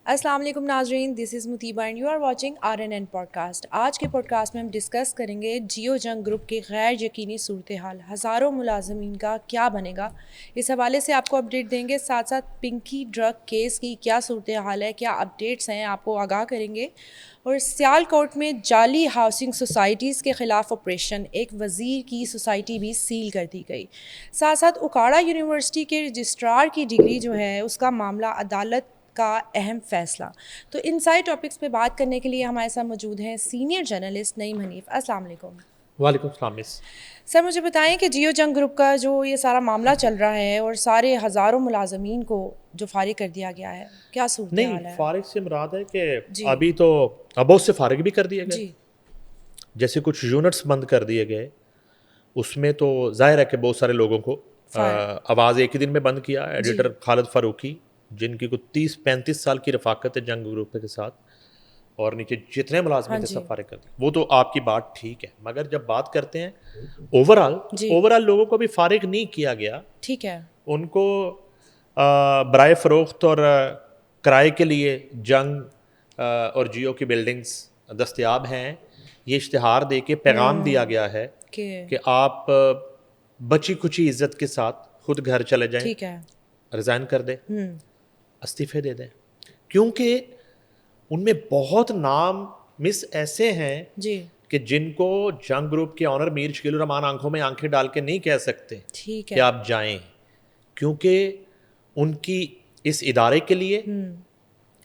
अस्सलाम वालेकुम नाजरीन, this is Mutiba and you are watching RNN podcast. आज के पॉडकास्ट में हम डिस्कस करेंगे जियो जंग ग्रुप की गैर यकीनी सूरत हाल, हज़ारों मुलाजमीन का क्या बनेगा। इस हवाले से आपको अपडेट देंगे, साथ साथ पिंकी ड्रग केस की क्या सूरत हाल है, क्या अपडेट्स हैं, आपको आगाह करेंगे। और सियालकोट में जाली हाउसिंग सोसाइटीज़ के ख़िलाफ़ ऑपरेशन, एक वज़ीर की सोसाइटी भी सील कर दी गई। साथ साथ उकाड़ा यूनिवर्सिटी के रजिस्ट्रार की डिग्री जो है उसका मामला, अदालत का अहम फैसला। तो इन सारे टॉपिक्स पे बात करने के लिए हमारे साथ मौजूद हैं सीनियर जर्नलिस्ट नईम हनीफ। अस्सलाम वालेकुम वालेकुम सलाम मिस। सर, मुझे बताएं कि जियो जंग ग्रुप का जो ये सारा मामला चल रहा है और सारे हज़ारों मुलाजमीन को जो फारिग कर दिया गया है, क्या सूरत नहीं, हाल है? फारिग से मुराद है कि जी अभी तो बहुत से फारिग भी कर दिए गए। जी जैसे कुछ यूनिट्स बंद कर दिए गए, उसमें तो जाहिर है कि बहुत सारे लोगों को फायर आवाज़ एक ही दिन में बंद किया। जी एडिटर खालिद फारूकी, जिनकी कुछ 30-35 साल की रफाकत है जंग ग्रुप के साथ, और नीचे जितने हाँ मुलाजमीन थे जी सब फारिग कर दिए। वो तो आपकी बात ठीक है, मगर जब बात करते हैं ओवरऑल, जी ओवरऑल लोगों को भी फारिग नहीं किया गया। ठीक है। उनको बराए फ़रोख्त और किराए के लिए जंग और जियो की बिल्डिंग्स दस्तयाब हैं। ये इश्तिहार दे के पैगाम दिया गया है कि कि आप बची खुची इज़्ज़त के साथ खुद घर चले जाएं, ठीक है। रिज़ाइन कर दें, इस्तीफ़े दे दें। क्योंकि उनमें बहुत नाम मिस ऐसे हैं जी कि जिनको जंग ग्रुप के ऑनर मीर शकील रहमान आंखों में आंखें डाल के नहीं कह सकते ठीक कि है। आप जाएं, क्योंकि उनकी इस इदारे के लिए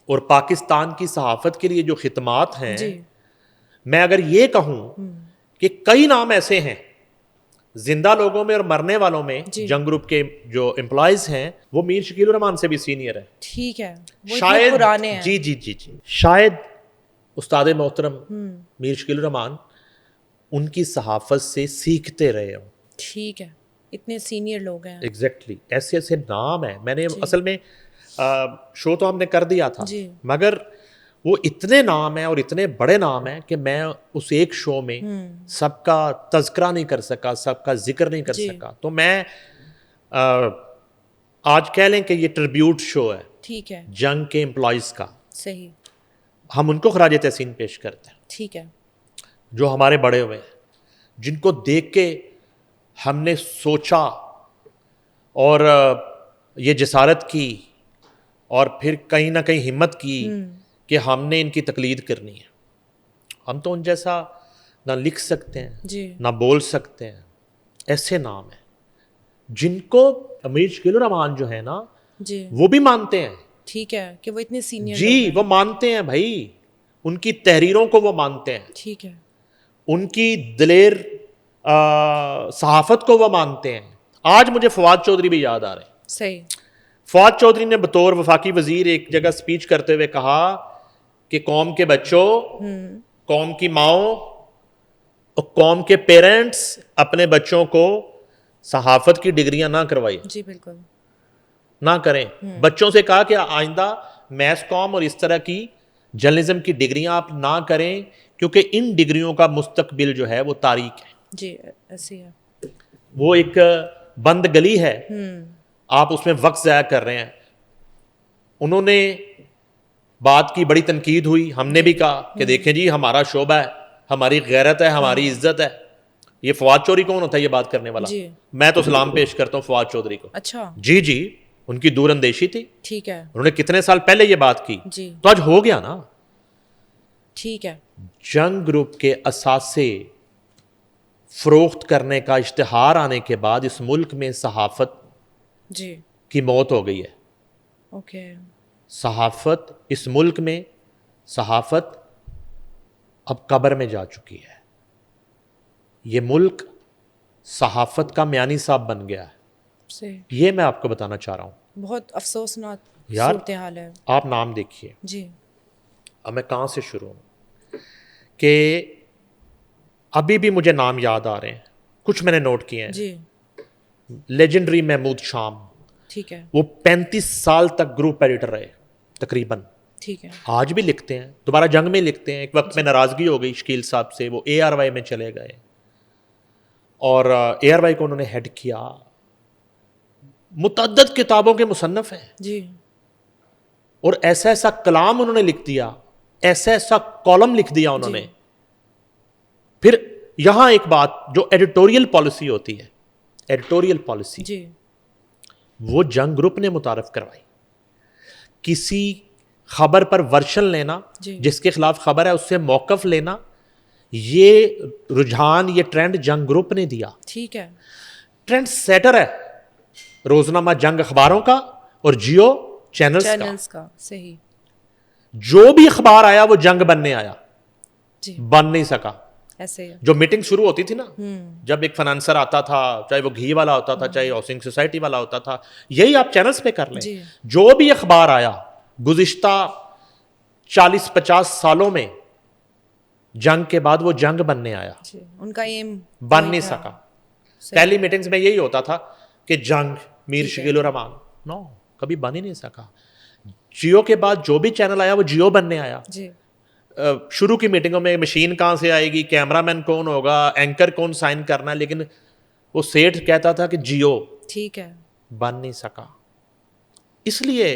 और पाकिस्तान की सहाफ़त के लिए जो खिदमात हैं, जी मैं अगर ये कहूँ कि कई नाम ऐसे हैं जिंदा लोगों में और मरने वालों में, जी जंग ग्रुप के जो एम्प्लॉयज़ हैं वो मीर शकील रहमान से भी सीनियर है। ठीक है। वो इतने शायद पुराने हैं। जी जी जी जी शायद उस्ताद मोहतरम मीर शकील रहमान उनकी सहाफ़त से सीखते रहे हों। ठीक है, इतने सीनियर लोग हैं। एग्जैक्टली ऐसे ऐसे नाम है। मैंने जी असल में शो तो हमने कर दिया था, जी मगर वो इतने नाम हैं और इतने बड़े नाम हैं कि मैं उस एक शो में सबका तज़किरा नहीं कर सका, सबका जिक्र नहीं कर जी सका। तो मैं आज कह लें कि ये ट्रिब्यूट शो है ठीक है। जंग के एम्प्लॉयज़ का। सही। हम उनको खराज तहसीन पेश करते हैं ठीक है। जो हमारे बड़े हुए हैं, जिनको देख के हमने सोचा और ये जसारत की और फिर कहीं ना कहीं हिम्मत की कि हमने इनकी तकलीद करनी है। हम तो उन जैसा ना लिख सकते हैं, जी ना बोल सकते हैं। ऐसे नाम हैं जिनको अमीर शकील रहमान जो है ना, जी वो भी मानते हैं। ठीक है कि वो इतने सीनियर जी, लोग हैं। वो मानते हैं भाई, उनकी तहरीरों को वो मानते हैं, ठीक है। उनकी दिलेर सहाफत को वो मानते हैं। आज मुझे फवाद चौधरी भी याद आ रहे हैं। सही। फवाद चौधरी ने बतौर वफाकी वजीर एक जगह स्पीच करते हुए कहा कि कौम के बच्चों, कौम की माओ और कौम के पेरेंट्स अपने बच्चों को सहाफत की डिग्रियां ना करवाइए, जी बिल्कुल। ना करें। बच्चों से कहा कि आइंदा मैस कॉम और इस तरह की जर्नलिज्म की डिग्रियां आप ना करें, क्योंकि इन डिग्रियों का मुस्तकबिल जो है वो तारीख है। जी ऐसी है। वो एक बंद गली है, आप उसमें वक्त ज़ाया कर रहे हैं। उन्होंने बात की, बड़ी तनकीद हुई, हमने भी कहा कि देखें जी, हमारा शोबा है, हमारी गैरत है, हमारी इज्जत है। ये फवाद चौधरी कौन होता है ये बात करने वाला? जी मैं तो सलाम पेश करता हूँ फवाद चौधरी को। अच्छा। जी जी, उनकी दूरअंदेशी थी। ठीक है। उन्होंने कितने साल पहले ये बात की, जी तो आज हो गया ना। ठीक है। जंग ग्रुप के असासे फरोख्त करने का इश्तिहार आने के बाद इस मुल्क में सहाफत जी की मौत हो गई है। ओके। सहाफत इस मुल्क में, सहाफत अब कब्र में जा चुकी है। ये मुल्क सहाफत का म्यानी साहब बन गया है। सही। ये मैं आपको बताना चाह रहा हूँ बहुत अफसोसनाक यार। सूरत हाल है। आप नाम देखिए, जी अब मैं कहाँ से शुरू हूँ कि अभी भी मुझे नाम याद आ रहे हैं, कुछ मैंने नोट किए हैं। जी लेजेंडरी महमूद शाम, ठीक है। वो 35 साल तक ग्रुप एडिटर रहे तकरीबन। ठीक है। आज भी लिखते हैं, दोबारा जंग में लिखते हैं। एक वक्त में नाराज़गी हो गई शकील साहब से, वो ARY में चले गए और ARY को उन्होंने हेड किया। मुतअद्दद किताबों के मुसन्नफ़ हैं। जी और ऐसा ऐसा कलाम उन्होंने लिख दिया, ऐसा ऐसा कॉलम लिख दिया उन्होंने। फिर यहां एक बात, जो एडिटोरियल पॉलिसी होती है, एडिटोरियल पॉलिसी जी वो जंग ग्रुप ने मुतारफ करवाई। किसी खबर पर वर्शन लेना, जी। जिसके खिलाफ खबर है उससे मौकफ लेना, ये रुझान, ये ट्रेंड जंग ग्रुप ने दिया। ठीक है। ट्रेंड सेटर है रोजनामा जंग अखबारों का और जियो चैनल्स का सही। जो भी अखबार आया वो जंग बनने आया, जी बन नहीं सका। ऐसे ही। जो मीटिंग शुरू होती थी ना, जब एक फाइनेंसर आता था, चाहे वो घी वाला होता था, चाहे हाउसिंग सोसाइटी वाला होता था, यही आप चैनल्स पे कर लें। जी। जो भी अखबार आया गुज़िश्ता 40-50 सालों में, जंग के बाद वो जंग बनने आया, जी। उनका एम बन नहीं सका। पहली मीटिंग्स में यही होता था कि जंग मीर शकील उर रहमान, नो, कभी बन ही नहीं सका। जियो के बाद जो भी चैनल आया वो जियो बनने आया। जी शुरू की मीटिंगों में मशीन कहाँ से आएगी, कैमरामैन कौन होगा, एंकर कौन साइन करना है, लेकिन वो सेठ कहता था कि जियो, ठीक है, बन नहीं सका। इसलिए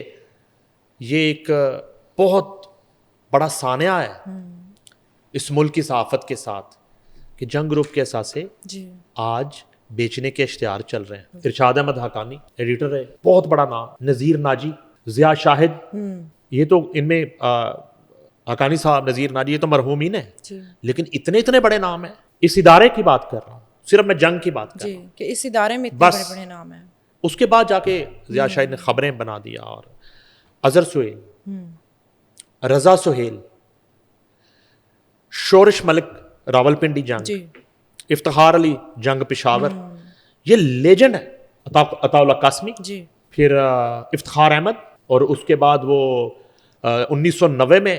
ये एक बहुत बड़ा सान्या है इस मुल्क की सहाफत के साथ कि जंग ग्रुप के असासे जी आज बेचने के इश्तिहार चल रहे हैं। इरशाद अहमद हकानी एडिटर है, बहुत बड़ा नाम, नज़ीर नाजी, ज़िया शाहिद, ये तो इनमें हकानी साहब, नज़ीर नाजी, ये तो मरहूमीन है, जी लेकिन इतने इतने बड़े नाम हैं। इस इदारे की बात कर रहा हूँ, सिर्फ मैं जंग की बात कर जी रहा हूँ। कि इस इदारे में इतने बस। बड़े बड़े नाम हैं। उसके बाद जाके ज़िया शाहिद ने खबरें बना दिया, और अजहर सुहेल, रजा सुहेल, शोरिश मलिक रावलपिंडी जंग, जी इफ्तिखार अली जंग पेशावर, ये लेजेंड है। अताउल्ला कासमी, जी फिर इफ्तिखार अहमद, और उसके बाद वो 1990 में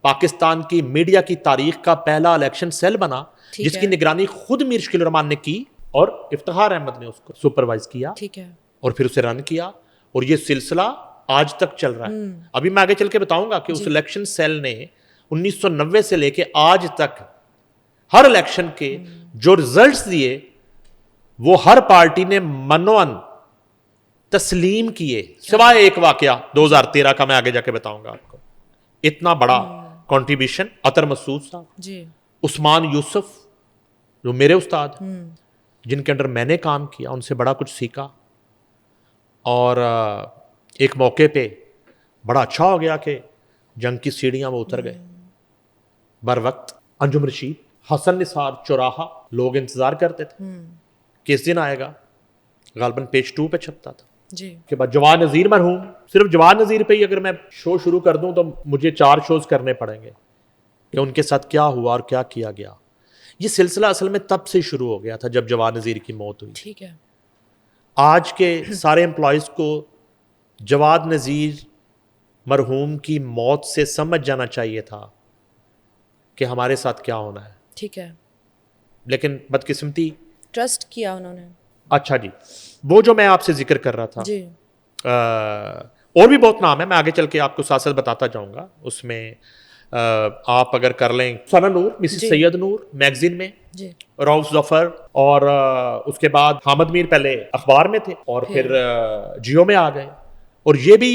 पाकिस्तान की मीडिया की तारीख का पहला इलेक्शन सेल बना, ठीक जिसकी है। निगरानी खुद मीर शकील रहमान ने की और इफ्तिखार अहमद ने उसको सुपरवाइज किया ठीक है। और फिर उसे रन किया, और ये सिलसिला आज तक चल रहा है। अभी मैं आगे चल के बताऊंगा कि उस इलेक्शन सेल ने 1990 से लेके आज तक हर इलेक्शन के जो रिजल्ट्स दिए वो हर पार्टी ने मनोअन तस्लीम किए, सिवाय एक वाकया 2013 का, मैं आगे जाके बताऊंगा आपको। इतना बड़ा कंट्रीब्यूशन अतर मसूद साहब, जी उस्मान यूसुफ, जो मेरे उस्ताद, जिनके अंडर मैंने काम किया, उनसे बड़ा कुछ सीखा। और एक मौके पे बड़ा अच्छा हो गया कि जंग की सीढ़ियां वो उतर गए बर वक्त। अंजुम रशीद, हसन निसार चौराहा, लोग इंतजार करते थे किस दिन आएगा, गालबन पेज 2 पे छपता था। जी के बाद जवान नज़ीर मरहूम, सिर्फ जवान नज़ीर पे ही अगर मैं शो शुरू कर दूं तो मुझे 4 शोज करने पड़ेंगे कि उनके साथ क्या हुआ और क्या किया गया। ये सिलसिला असल में तब से शुरू हो गया था जब जवान नज़ीर की मौत हुई। ठीक है। आज के सारे एम्प्लॉयज़ को जवाद नज़ीर मरहूम की मौत से समझ जाना चाहिए था कि हमारे साथ क्या होना है, ठीक है। लेकिन बदकिस्मती। ट्रस्ट किया उन्होंने। अच्छा जी, वो जो मैं आपसे जिक्र कर रहा था, जी और भी बहुत नाम है, मैं आगे चल के आपको साथ साथ बताता जाऊंगा। उसमें आप अगर कर लें सना नूर, मिसिस जी। सैयद नूर मैगजीन में, जी रऊफ जफर, और उसके बाद हामिद मीर पहले अखबार में थे और फिर जियो में आ गए। और ये भी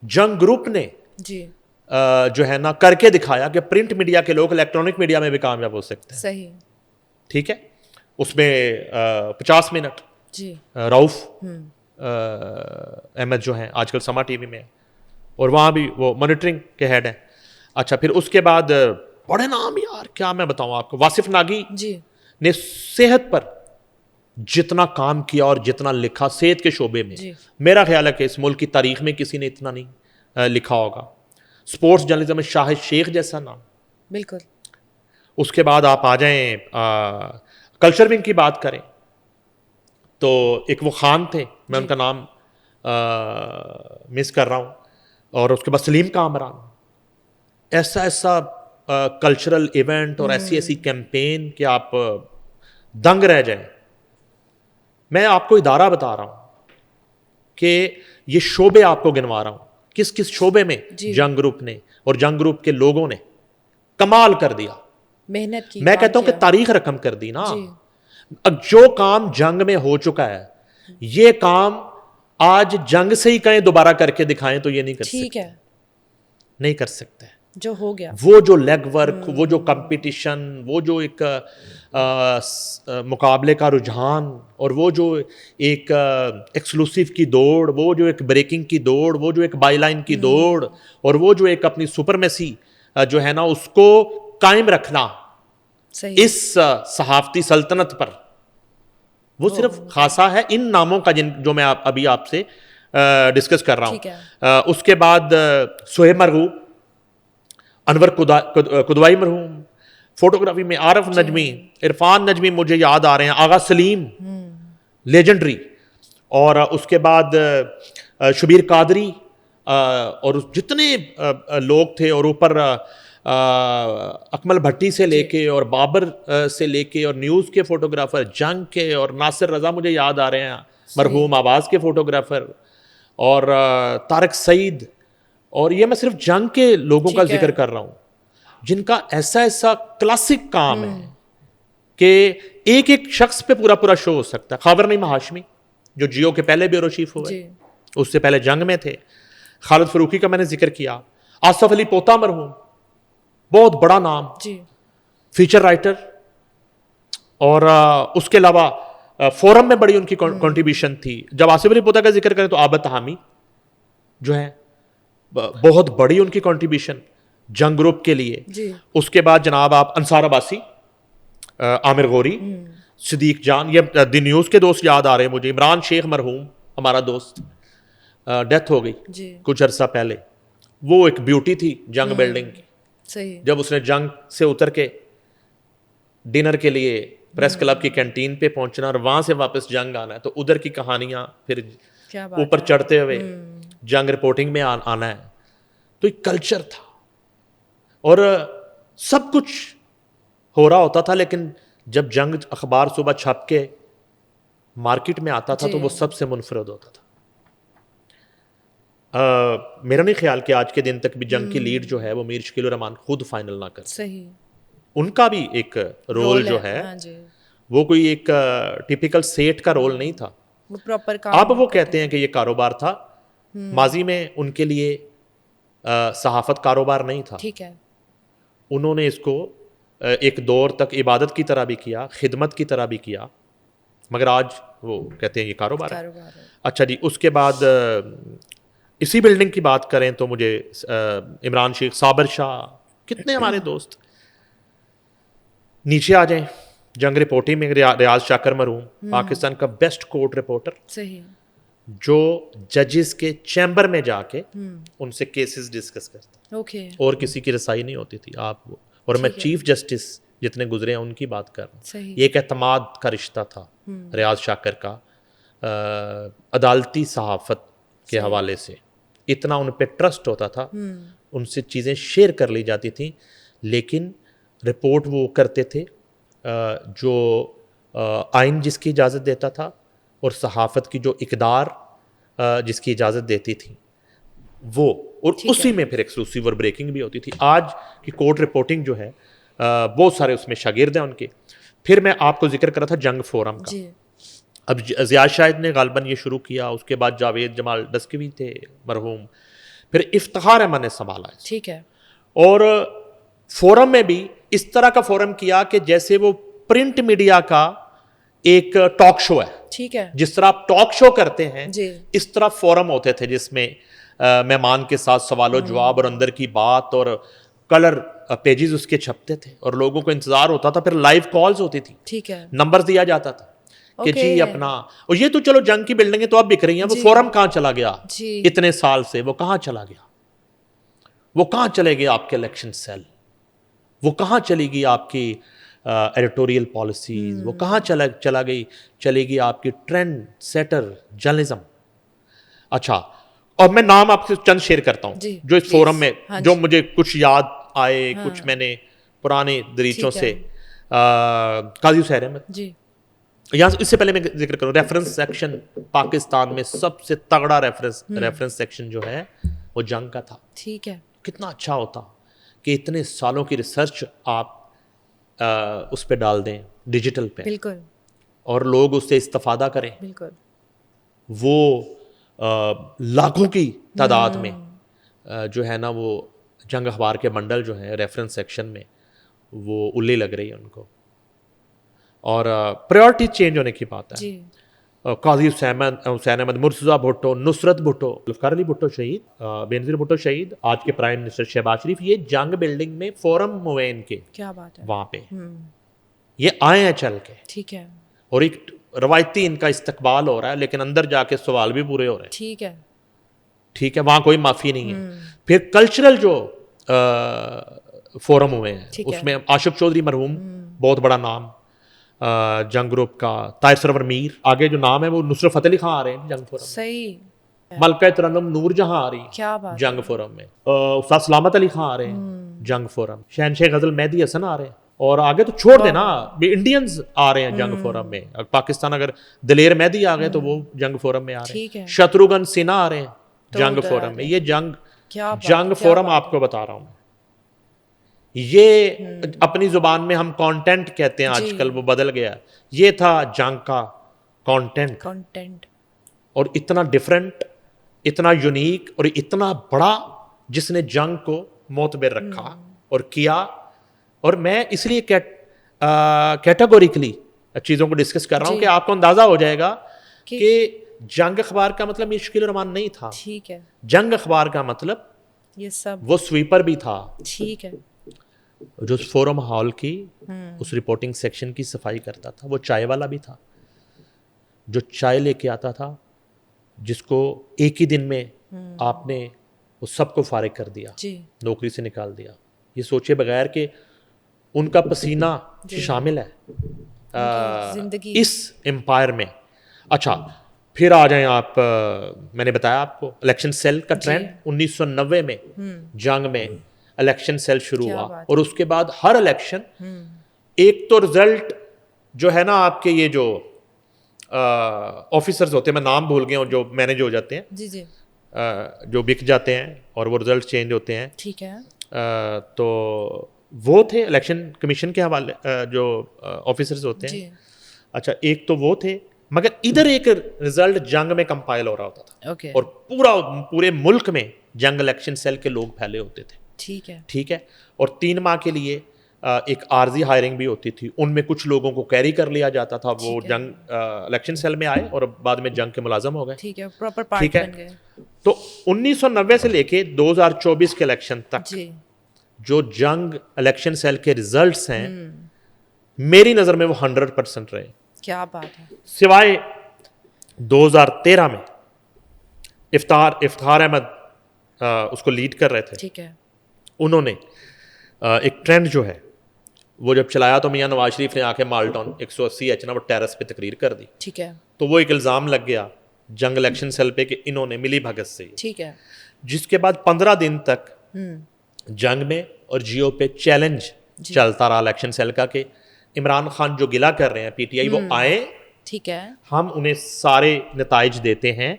जंग ग्रुप ने जी जो है ना करके दिखाया कि प्रिंट मीडिया के लोग इलेक्ट्रॉनिक मीडिया में भी कामयाब हो सकते हैं। सही। ठीक है। उसमें 50 मिनट जी रऊफ अहमद जो हैं आजकल समा टीवी में, और वहाँ भी वो मॉनिटरिंग के हेड हैं। अच्छा, फिर उसके बाद बड़े नाम यार, क्या मैं बताऊँ आपको, वासिफ नागी जी ने सेहत पर जितना काम किया और जितना लिखा सेहत के शोबे में, जी। मेरा ख्याल है कि इस मुल्क की तारीख में किसी ने इतना नहीं लिखा होगा। स्पोर्ट्स जर्नलिज्म में शाहिद शेख जैसा नाम। बिल्कुल। उसके बाद आप आ जाएं कल्चर विंग की बात करें तो एक वो खान थे, मैं उनका नाम मिस कर रहा हूँ, और उसके बाद सलीम कामरान। ऐसा ऐसा कल्चरल इवेंट और ऐसी ऐसी कैंपेन कि आप दंग रह जाएं। मैं आपको इदारा बता रहा हूँ कि ये शोबे आपको गिनवा रहा हूँ, किस किस शोबे में जंग ग्रुप ने और जंग ग्रुप के लोगों ने कमाल कर दिया, मेहनत की। मैं कहता हूं कि तारीख रकम कर दी ना। अब जो काम जंग में हो चुका है, ये काम आज जंग से ही कहें दोबारा करके दिखाएं तो ये नहीं कर सकते। ठीक है। नहीं कर सकते। जो हो गया वो जो लेग वर्क, वो जो कंपटीशन, वो जो एक मुकाबले का रुझान, और वो जो एक एक्सक्लूसिव की दौड़, वो जो एक ब्रेकिंग की दौड़, वो जो एक बाईलाइन की दौड़, और वो जो एक अपनी सुपरमेसी जो है ना उसको कायम रखना सही इस सहाफती सल्तनत पर, वो सिर्फ खासा है इन नामों का जो मैं अभी आपसे डिस्कस कर रहा ठीक हूँ। उसके बाद सोहेब मरगूब, अनवर कुदवाई मरहूम, फोटोग्राफी में आरफ नजमी, इरफान नजमी मुझे याद आ रहे हैं, आगा सलीम लेजेंडरी, और उसके बाद शबीर कादरी, और जितने लोग थे, और ऊपर अकमल भट्टी से लेके और बाबर से लेके और न्यूज़ के फोटोग्राफर जंग के, और नासिर रज़ा मुझे याद आ रहे हैं, मरहूम आवाज़ के फोटोग्राफर, और तारक सईद, और ये मैं सिर्फ जंग के लोगों का जिक्र कर रहा हूँ जिनका ऐसा ऐसा क्लासिक काम है कि एक एक शख्स पे पूरा पूरा शो हो सकता है। खबर नहीं हाशमी जो जियो के पहले ब्यूरो चीफ हुए, उससे पहले जंग में थे। खालिद फरूकी का मैंने जिक्र किया। आसफ अली पोता मरहूम, बहुत बड़ा नाम, फीचर राइटर, और उसके अलावा फोरम में बड़ी उनकी कंट्रीब्यूशन थी। जब आसिफ अली पोता का जिक्र करें तो आबद हामी जो है बहुत बड़ी उनकी कंट्रीब्यूशन जंग ग्रुप के लिए। उसके बाद जनाब आप अंसार अब्बासी, आमिर गौरी, सिद्दीक जान, ये द न्यूज़ के दोस्त याद आ रहे हैं मुझे। इमरान शेख मरहूम हमारा दोस्त, डेथ हो गई कुछ अरसा पहले। वो एक ब्यूटी थी जंग बिल्डिंग की। सही। जब उसने जंग से उतर के डिनर के लिए प्रेस क्लब की कैंटीन पे पहुंचना और वहां से वापस जंग आना है, तो उधर की कहानियां फिर ऊपर चढ़ते हुए जंग रिपोर्टिंग में आना है। तो एक कल्चर था और सब कुछ हो रहा होता था, लेकिन जब जंग अखबार सुबह छप के मार्केट में आता था तो वो सबसे मुनफरद होता था। मेरा नहीं ख्याल कि आज के दिन तक भी जंग की लीड जो है वो मीर शकील रहमान खुद फाइनल ना कर। सही। उनका भी एक रोल जो है वो कोई एक टिपिकल सेठ का रोल नहीं था, वो प्रॉपर अब वो कहते हैं कि ये कारोबार था। माजी में उनके लिए सहाफत कारोबार नहीं था। ठीक है। उन्होंने इसको एक दौर तक इबादत की तरह भी किया, खिदमत की तरह भी किया, मगर आज वो कहते हैं ये कारोबार है। अच्छा जी, उसके बाद इसी बिल्डिंग की बात करें तो मुझे इमरान शेख, साबर शाह, कितने हमारे दोस्त। नीचे आ जाएं, जंग रिपोर्टिंग में रियाज शाकर मरहूम, पाकिस्तान का बेस्ट कोर्ट रिपोर्टर, सही, जो जजेस के चैम्बर में जाके उनसे केसेस डिस्कस करता। ओके। और किसी की रसाई नहीं होती थी आप वो। और मैं चीफ जस्टिस जितने गुजरे हैं उनकी बात कर रहा हूँ। ये एक एतमाद का रिश्ता था रियाज शाकर का, अदालती सहाफत के हवाले से इतना उन पे ट्रस्ट होता था, उनसे चीज़ें शेयर कर ली जाती थी, लेकिन रिपोर्ट वो करते थे जो आइन जिसकी इजाज़त देता था और सहाफ़त की जो इक़दार जिसकी इजाज़त देती थी वो, और उसी में फिर एक्सक्लूसिव और ब्रेकिंग भी होती थी। आज की कोर्ट रिपोर्टिंग जो है बहुत सारे उसमें शागिर्द हैं उनके। फिर मैं आपको जिक्र कर रहा था जंग फोरम का। अब ज़ियाद शाहिद ने गालबन ये शुरू किया, उसके बाद जावेद जमाल दस्तगीर थे मरहूम, फिर इफ्तिखार अहमद ने संभाला। ठीक है। और फोरम में भी इस तरह का फोरम किया कि जैसे वो प्रिंट मीडिया का एक टॉक शो है। ठीक है। जिस तरह आप टॉक शो करते हैं जी। इस तरह फोरम होते थे जिसमें मेहमान के साथ सवालों जवाब और अंदर की बात और कलर पेजेस उसके छपते थे और लोगों को इंतजार होता था। फिर लाइव कॉल्स होती थी। ठीक है। नंबर दिया जाता था कि जी अपना, और ये तो चलो जंग की बिल्डिंगें तो अब बिक रही हैं, वो फोरम कहाँ चला गया इतने साल से, वो कहाँ चला गया, वो कहाँ चले गए आपके इलेक्शन सेल, वो कहाँ चलेगी आपकी एडिटोरियल पॉलिसीज, वो कहाँ चलेगी आपकी ट्रेंड सेटर जर्नलिज्म। अच्छा, और मैं नाम आपसे चंद शेयर करता हूँ जो इस फोरम में जो मुझे कुछ याद आए, कुछ मैंने पुराने दरीचों से। काजी हुसैन अहमद जी, यहाँ इससे पहले मैं जिक्र करूँ, रेफरेंस सेक्शन पाकिस्तान में सबसे तगड़ा रेफरेंस सेक्शन जो है वो जंग का था। ठीक है। कितना अच्छा होता कि इतने सालों की रिसर्च आप उस पर डाल दें डिजिटल पे, बिल्कुल, और लोग उससे इस्तेफादा करें। बिल्कुल। वो लाखों की तादाद में जो है ना वो जंग अखबार के बंडल जो हैं रेफरेंस सेक्शन में वो उल्ली लग रही है उनको, और प्रायोरिटी चेंज होने की बात है। जी काजी हुसैन अहमद, मुर्तज़ा भुट्टो, नुसरत भुट्टो, जुल्फ़िकार अली भुट्टो शहीद, बेनज़ीर भुट्टो शहीद, आज के प्राइम मिनिस्टर शहबाज शरीफ, ये जंग बिल्डिंग में फोरम हुए इनके, क्या बात है। वहाँ पे ये आए हैं चल के, ठीक है और एक रवायती इनका इस्तकबाल हो रहा है, लेकिन अंदर जाके सवाल भी पूरे हो रहे हैं। ठीक है। ठीक है, वहाँ कोई माफ़ी नहीं है। फिर कल्चरल जो फोरम हुए हैं ठीक है। उसमें आशिफ चौधरी मरहूम, बहुत बड़ा नाम जंग ग्रुप का, ताहिर सरवर मीर, आगे जो नाम है वो नुसरत फ़तेह अली खां आ रहे हैं जंग फोरम में, सही। मलका तरन्नुम नूर जहां आ रही है क्या बात जंग फोरम में, उस्ताद सलामत अली खां आ रहे हैं जंग फोरम, शहनशाह गजल मेहदी हसन आ रहे हैं, और आगे तो छोड़ देना इंडियंस आ रहे हैं जंग फोरम में। पाकिस्तान अगर दलेर मेहदी आ गए तो वो जंग फोरम में आ रहे ठीक है। हैं, शत्रुघ्न सिन्हा आ रहे हैं तो जंग उधर आ फोरम में। रहे ये जंग क्या बात जंग है, क्या फोरम बात आपको बता रहा हूँ, ये अपनी जुबान में हम कंटेंट कहते हैं, जी। आजकल वो बदल गया। ये था जंग का कंटेंट, कंटेंट। और इतना डिफरेंट, इतना यूनिक और इतना बड़ा, जिसने जंग को मोतबर रखा और किया। और मैं इसलिए कैटेगोरिकली चीज़ों को डिस्कस कर रहा हूँ जी। कि आपको अंदाज़ा हो जाएगा कि- कि जंग अखबार का मतलब ये शकील रहमान नहीं था। ठीक है। जंग अखबार का मतलब ये सब वो स्वीपर भी था, ठीक है। जो फोरम हॉल की उस रिपोर्टिंग सेक्शन की सफाई करता था। वो चाय वाला भी था, जो चाय लेके आता था, जिसको एक ही दिन में आपने वो सबको फारिग कर दिया, जी नौकरी से निकाल दिया, ये सोचे बगैर कि उनका पसीना शामिल है जिंदगी इस एम्पायर में। अच्छा, फिर आ जाएं आप, मैंने बताया आपको इलेक्शन सेल का ट्रेंड 1990 में जंग में इलेक्शन सेल शुरू क्या हुआ, बात और उसके बाद हर इलेक्शन एक तो रिजल्ट जो है ना आपके, ये जो ऑफिसर्स होते हैं, मैं नाम भूल गया हूँ, जो मैनेज हो जाते हैं, जी जी जो बिक जाते हैं और वो रिजल्ट चेंज होते हैं, ठीक है। तो वो थे इलेक्शन कमीशन के हवाले जो ऑफिसर्स होते जी हैं। अच्छा, एक तो वो थे, मगर इधर एक रिजल्ट जंग में कंपाइल हो रहा होता था, ओके और पूरे मुल्क में जंग इलेक्शन सेल के लोग फैले होते थे। ठीक है। ठीक है, और 3 माह के लिए एक आर्जी हायरिंग भी होती थी, उनमें कुछ लोगों को कैरी कर लिया जाता था, वो ठीक है। जंग इलेक्शन सेल में आए और बाद में जंग के मुलाजम हो गए। ठीक है, प्रॉपर पार्ट ठीक है। बन गए। तो 1990 से लेके 2024 के इलेक्शन तक जी जो जंग इलेक्शन सेल के रिजल्ट्स हैं, मेरी नज़र में वो 100% रहे, क्या बात है। सिवाय 2013 में इफ्तार अहमद उसको लीड कर रहे थे। ठीक है। उन्होंने एक ट्रेंड जो है वो जब चलाया, तो मियां नवाज शरीफ ने आके माल्टन 180 एच ना वो टेरेस पे तकरीर कर दी, ठीक है। तो वो एक इल्ज़ाम लग गया जंग इलेक्शन सेल पे कि इन्होंने मिली भगत से, ठीक है। जिसके बाद 15 दिन तक जंग में और जियो पे चैलेंज चलता रहा इलेक्शन सेल का कि इमरान खान जो गिला कर रहे हैं पीटीआई, वो आए, ठीक है। हम उन्हें सारे नताइज देते हैं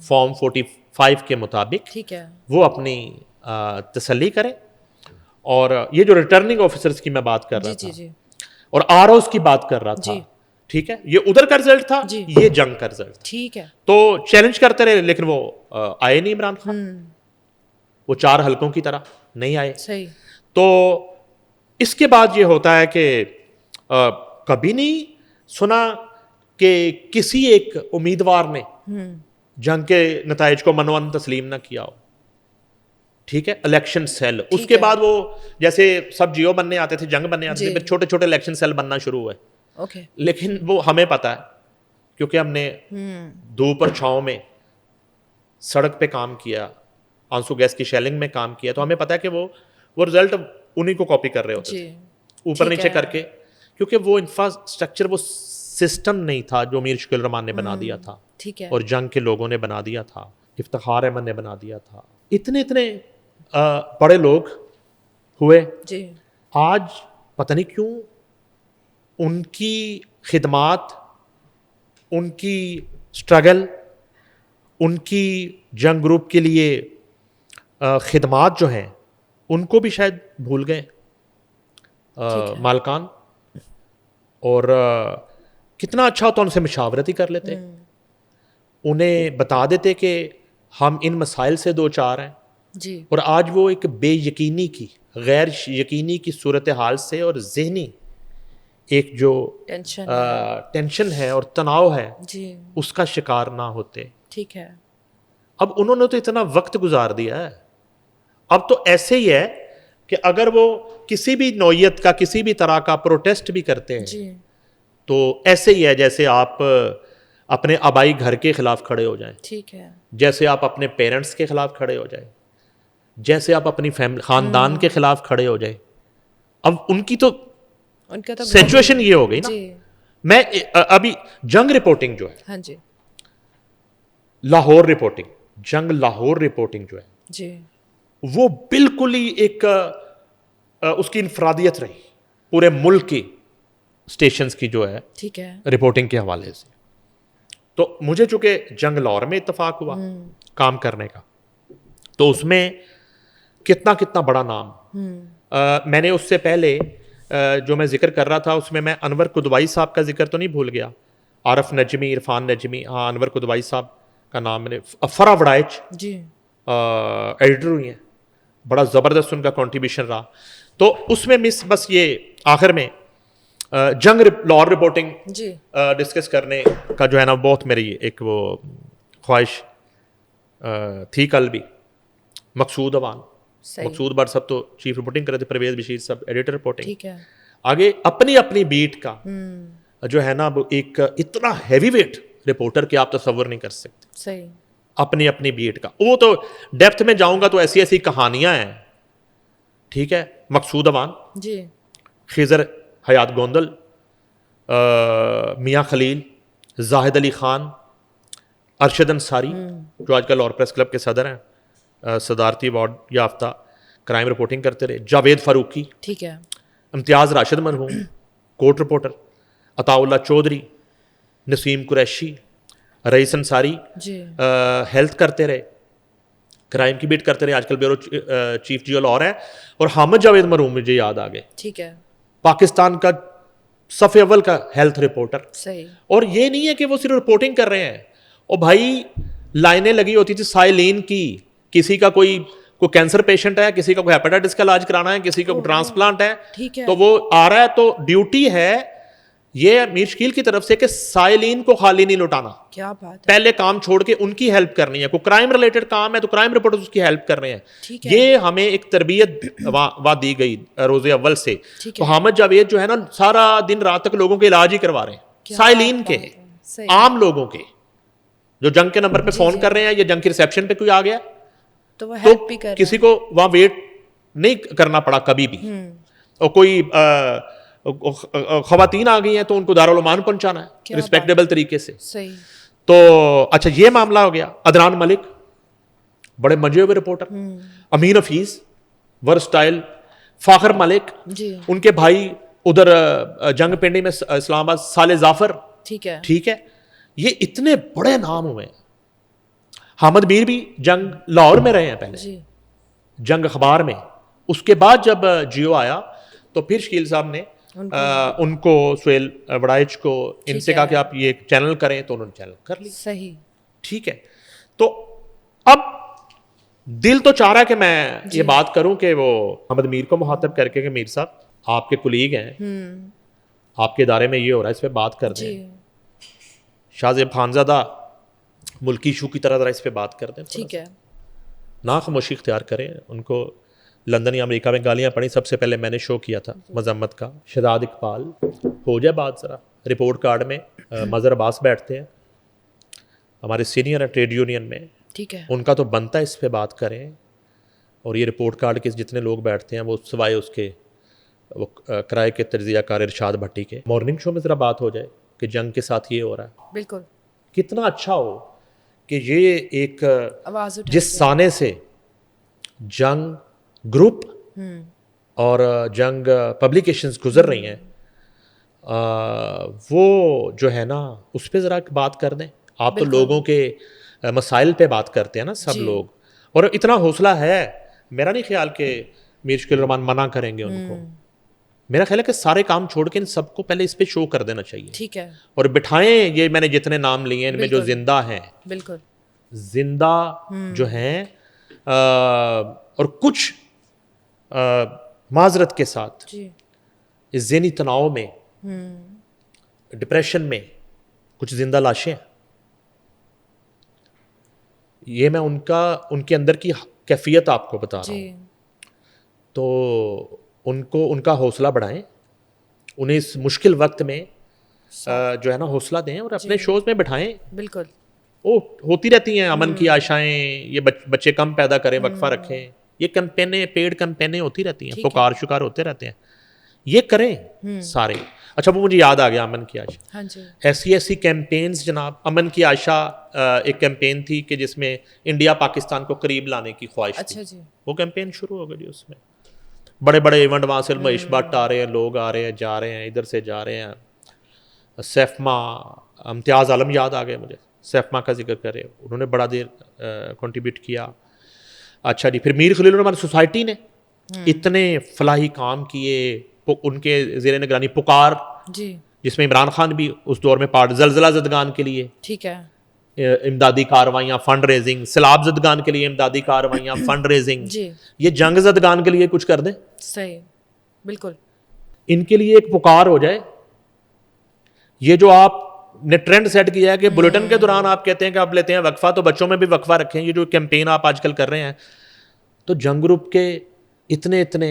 फॉर्म 45 के मुताबिक, ठीक है। वो अपनी तसल्ली करें। और ये जो रिटर्निंग ऑफिसर्स की मैं बात कर रहा जी था, जी और आरओस की बात कर रहा था, जी। ठीक है, ये उधर का रिजल्ट था, जी। ये जंग का रिजल्ट था। ठीक है। तो चैलेंज करते रहे, लेकिन वो आए नहीं इमरान खान, वो 4 हलकों की तरह नहीं आए। सही। तो इसके बाद ये होता है कि कभी नहीं सुना कि किसी एक उम्मीदवार ने जंग के नताइज को मनवन तस्लीम ना किया हो। ठीक है, इलेक्शन सेल, उसके है। बाद वो जैसे सब जियो बनने आते थे, जंग बनने आते जी। थे, फिर छोटे छोटे इलेक्शन सेल बनना शुरू हुए। ओके। लेकिन वो हमें पता है, क्योंकि हमने धूप और छाँव में सड़क पे काम किया, आंसू गैस की शेलिंग में काम किया, तो हमें पता है कि वो रिजल्ट उन्हीं को कॉपी कर रहे होते जी थे, ऊपर ठीक नीचे है। करके, क्योंकि वो इंफ्रास्ट्रक्चर, वो सिस्टम नहीं था जो मीर शकील रहमान ने बना दिया था, ठीक है। और जंग के लोगों ने बना दिया था, इफ्तिखार अहमद ने बना दिया था। इतने बड़े लोग हुए, जी आज पता नहीं क्यों उनकी खिदमात, उनकी स्ट्रगल, उनकी जंग ग्रुप के लिए खिदमात जो हैं, उनको भी शायद भूल गए मालकान। और कितना अच्छा होता उनसे मशावरत ही कर लेते, उन्हें बता देते कि हम इन मसाइल से दो चार हैं, जी और आज वो एक बेयकीनी की, गैर यकीनी की सूरत हाल से और जहनी एक जो टेंशन है और तनाव है जी उसका शिकार ना होते। ठीक है अब उन्होंने तो इतना वक्त गुजार दिया है, अब तो ऐसे ही है कि अगर वो किसी भी नौयत का किसी भी तरह का प्रोटेस्ट भी करते हैं जी तो ऐसे ही है जैसे आप अपने आबाई घर के खिलाफ खड़े हो जाएं, ठीक है जैसे आप अपने पेरेंट्स के खिलाफ खड़े हो जाएं, जैसे आप अपनी फैमिली खानदान के खिलाफ खड़े हो जाए। अब उनकी तो उनका तो सिचुएशन ये हो गई ना। जी मैं अभी जंग रिपोर्टिंग जो है, हाँ जी लाहौर रिपोर्टिंग, जंग लाहौर रिपोर्टिंग जो है जी वो बिल्कुल ही एक उसकी इनफरादियत रही पूरे मुल्क की स्टेशंस की जो है ठीक है रिपोर्टिंग के हवाले से। तो मुझे चूंकि जंग लाहौर में इत्तेफाक हुआ काम करने का, तो उसमें कितना कितना बड़ा नाम। मैंने उससे पहले जो मैं जिक्र कर रहा था उसमें मैं अनवर कुदवाई साहब का जिक्र तो नहीं भूल गया, आरफ नजमी, इरफान नजमी, हाँ अनवर कुदवाई साहब का नाम मैंने, फरा वड़ाइच जी एडिटर हुई हैं, बड़ा ज़बरदस्त उनका कंट्रीब्यूशन रहा। तो उसमें मिस बस ये आखिर में जंग लाहौर रिपोर्टिंग जी डिस्कस करने का जो है ना बहुत मेरी एक वो ख्वाहिश थी। कल भी मकसूद अवान, सही मकसूद बर सब तो चीफ रिपोर्टिंग कर रहे थे, Parvez Bashir sub editor reporting, ठीक है आगे अपनी अपनी बीट का जो है ना वो एक इतना हैवी वेट रिपोर्टर के आप तसव्वुर नहीं कर सकते, सही अपनी अपनी बीट का। वो तो डेप्थ में जाऊंगा तो ऐसी ऐसी कहानियां हैं, ठीक है। मकसूद अवान, जी खिजर हयात गोंदल, मियाँ खलील, जाहिद अली खान, अरशद अंसारी जो आजकल लाहौर प्रेस क्लब के सदर हैं, सदारती अवार्ड याफ्ता क्राइम रिपोर्टिंग करते रहे, जावेद फारूकी, ठीक है इम्तियाज़ राशिद मरहूम court reporter, Ataullah Chaudhary, Naseem Qureshi, rice Ansari ji health करते रहे, क्राइम की बीट करते रहे, आजकल ब्यूरो चीफ जियो लाहौर है। और हामिद जावेद मरहूम मुझे याद आ गए, ठीक है पाकिस्तान का सफ़े अव्वल का हेल्थ रिपोर्टर। सही और ये नहीं है कि वो सिर्फ रिपोर्टिंग कर रहे हैं, और भाई लाइनें लगी होती थी साइलिन की, किसी का कोई कैंसर पेशेंट है, किसी का कोई हेपेटाइटिस का इलाज कराना है, किसी का कोई ट्रांसप्लांट है, ठीक है तो वो आ रहा है तो ड्यूटी है ये मीर शकील की तरफ से कि साइलिन को खाली नहीं लुटाना, क्या बात है पहले काम छोड़ के उनकी हेल्प करनी है। कोई क्राइम रिलेटेड काम है तो क्राइम रिपोर्टर्स उसकी हेल्प कर रहे हैं। ठीक है ये हमें एक तरबियत वहाँ दी गई रोज़े अव्वल से। ठीक तो है हामिद जावेद जो है ना सारा दिन रात तक लोगों के इलाज ही करवा रहे हैं, क्या साइलिन बात के, है, सही आम लोगों के जो जंग के नंबर पे फोन कर रहे हैं या जंग की रिसेप्शन पे कोई आ गया तो वो तो हेल्प भी कर किसी को वहां वेट नहीं करना पड़ा कभी भी। और कोई खवातीन आ गई हैं तो उनको दारुल अमान पहुंचाना है क्या रिस्पेक्टेबल तरीके से। सही तो अच्छा ये मामला हो गया। अदनान मलिक बड़े मजे हुए रिपोर्टर, अमीन हफीज वर्सटाइल, फाखर मलिक, जी उनके भाई उधर जंग पिंडी में इस्लामाबाद साले जाफर, ठीक है ठीक है। ये इतने बड़े नाम हुए। हामिद मीर भी जंग लाहौर में रहे हैं पहले, जी जंग अखबार में। उसके बाद जब जियो आया तो फिर शकील साहब ने उनको सुहेल वड़ाइच को इनसे है। कहा कि आप ये चैनल करें, तो उन्होंने चैनल कर लिया, सही ठीक है। तो अब दिल तो चाह रहा है कि मैं ये बात करूं कि वो हामिद मीर को मुखातब करके कि मीर साहब आपके कुलीग हैं, आपके इदारे में ये हो रहा है, इस पर बात कर जी दें। शाहजेब खानजादा मुल्की इशू की तरह इस पर बात कर दें, ठीक है ना खामोशी इख्तियार करें। उनको लंदन या अमेरिका में गालियां पड़ी, सबसे पहले मैंने शो किया था मजम्मत का। शहजाद इकबाल, हो जाए बात ज़रा। रिपोर्ट कार्ड में मज़हर अब्बास बैठते हैं, हमारे सीनियर हैं ट्रेड यूनियन में, ठीक है उनका तो बनता है इस पे बात करें। और ये रिपोर्ट कार्ड के जितने लोग बैठते हैं वो सिवाय उसके वो किराए के तजियाकार इरशाद भट्टी के मॉर्निंग शो में ज़रा बात हो जाए कि जंग के साथ ये हो रहा है, बिल्कुल कितना अच्छा हो कि ये एक आवाज उठा जिस साने से जंग ग्रुप और जंग पब्लिकेशंस गुजर रही हैं, वो जो है ना उस पर ज़रा बात कर दें। आप तो लोगों के मसाइल पे बात करते हैं ना सब जी। लोग, और इतना हौसला है। मेरा नहीं ख्याल कि मीर शकील रहमान मना करेंगे उनको। मेरा ख्याल है कि सारे काम छोड़ के इन सबको पहले इस पे शो कर देना चाहिए, ठीक है और बिठाएं। ये मैंने जितने नाम लिए हैं इनमें जो बिल्कुल। जिंदा हैं, बिल्कुल जिंदा जो हैं और कुछ माजरत के साथ जी इस ज़हनी तनाव में, डिप्रेशन में कुछ जिंदा लाशें हैं। ये मैं उनके अंदर की कैफियत आपको बता रहा जी हूँ। तो उनको उनका हौसला बढ़ाएं, उन्हें इस मुश्किल वक्त में जो है ना हौसला दें और अपने शोज़ में बिठाएं। बिल्कुल ओ होती रहती हैं अमन की आशाएं, ये बच्चे कम पैदा करें, वक्फा रखें, ये कैंपेनें, पेड कैंपेनें होती रहती हैं, ठीक है। पुकार शुकार होते रहते हैं, ये करें सारे। अच्छा वो मुझे याद आ गया अमन की आशा, हाँ जी ऐसी कैंपेन्स जनाब। अमन की आशा एक कैंपेन थी कि जिसमें इंडिया पाकिस्तान को करीब लाने की ख्वाहिश अच्छा थी। जी वो कैंपेन शुरू हो गई, उसमें बड़े बड़े इवेंट, वहाँ से महेश भट्ट आ रहे हैं, लोग आ रहे हैं, जा रहे हैं, इधर से जा रहे हैं। सैफमा, इम्तियाज़ आलम याद आ गए मुझे, सैफमा का जिक्र करे, उन्होंने बड़ा देर कंट्रीब्यूट किया। अच्छा जी, फिर मीर खलील रहमान सोसाइटी ने इतने फलाही काम किए, उनके ज़ेर निगरानी पुकार, जी जिसमें इमरान खान भी उस दौर में पार्ट, जलजला जदगान के लिए ठीक है इमदादी कार्रवाइयाँ, फंड रेजिंग, सैलाब जदगान के लिए इमदादी कार्रवाइयाँ, फंड रेजिंग, जी ये जंग जदगान के लिए कुछ कर दें, सही बिल्कुल इनके लिए एक पुकार हो जाए। ये जो आपने ट्रेंड सेट किया है कि बुलेटिन के दौरान आप कहते हैं कि आप लेते हैं वक्फा, तो बच्चों में भी वक्फा रखें। ये जो कैंपेन आप आजकल कर रहे हैं, तो जंग ग्रुप के इतने इतने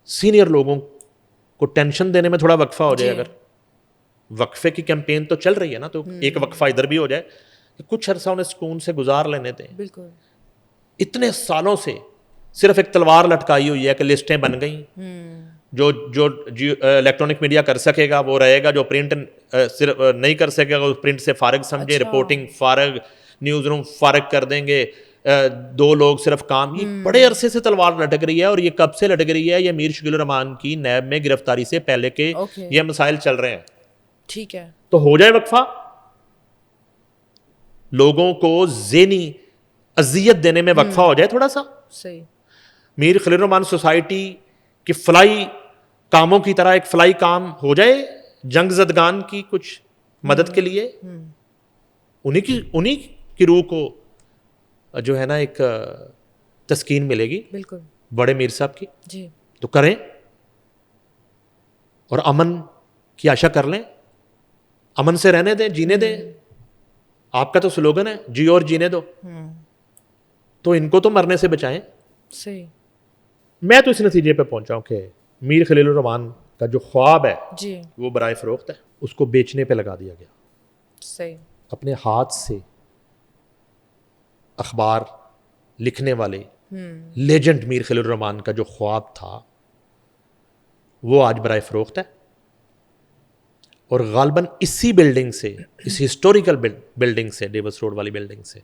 सीनियर लोगों को टेंशन देने में थोड़ा वक्फा हो जाए। जी। अगर वक्फे की कैंपेन तो चल रही है ना, तो एक वक्फा इधर भी हो जाए कि कुछ अरसा उन्हें सुकून से गुजार लेने दें। बिल्कुल इतने सालों से सिर्फ एक तलवार लटकाई हुई है कि लिस्टें बन गई, जो जो इलेक्ट्रॉनिक मीडिया कर सकेगा वो रहेगा, जो प्रिंट सिर्फ नहीं कर सकेगा वो प्रिंट से फारग समझे। अच्छा। रिपोर्टिंग फारग, न्यूज़ रूम फारग कर देंगे, दो लोग सिर्फ काम। ये बड़े अरसे से तलवार लटक रही है, और ये कब से लटक रही है? ये मीर शकील रहमान की नैब में गिरफ्तारी से पहले के ओके। ये मसाइल चल रहे हैं। ठीक है तो हो जाए वक्फा, लोगों को ज़ेनी अजियत देने में वक्फा हो जाए थोड़ा सा। सही मीर खलील रहमान सोसाइटी की फलाई कामों की तरह एक फलाई काम हो जाए जंग जदगान की कुछ मदद के लिए। उन्हीं की रूह को जो है ना एक तस्कीन मिलेगी, बिल्कुल बड़े मीर साहब की। जी तो करें और अमन की आशा कर लें, अमन से रहने दें, जीने दें। आपका तो स्लोगन है जी और जीने दो, तो इनको तो मरने से बचाएं। सही मैं तो इस नतीजे पे पहुंचा हूं कि मीर खलील रहमान का जो ख्वाब है जी वो बराए फरोख्त है, उसको बेचने पे लगा दिया गया। सही अपने हाथ से अखबार लिखने वाले लेजेंड मीर खलील रहमान का जो ख्वाब था वो आज बराए फरोख्त है। और गालबन इसी बिल्डिंग से, इस हिस्टोरिकल बिल्डिंग से, डेविस रोड वाली बिल्डिंग से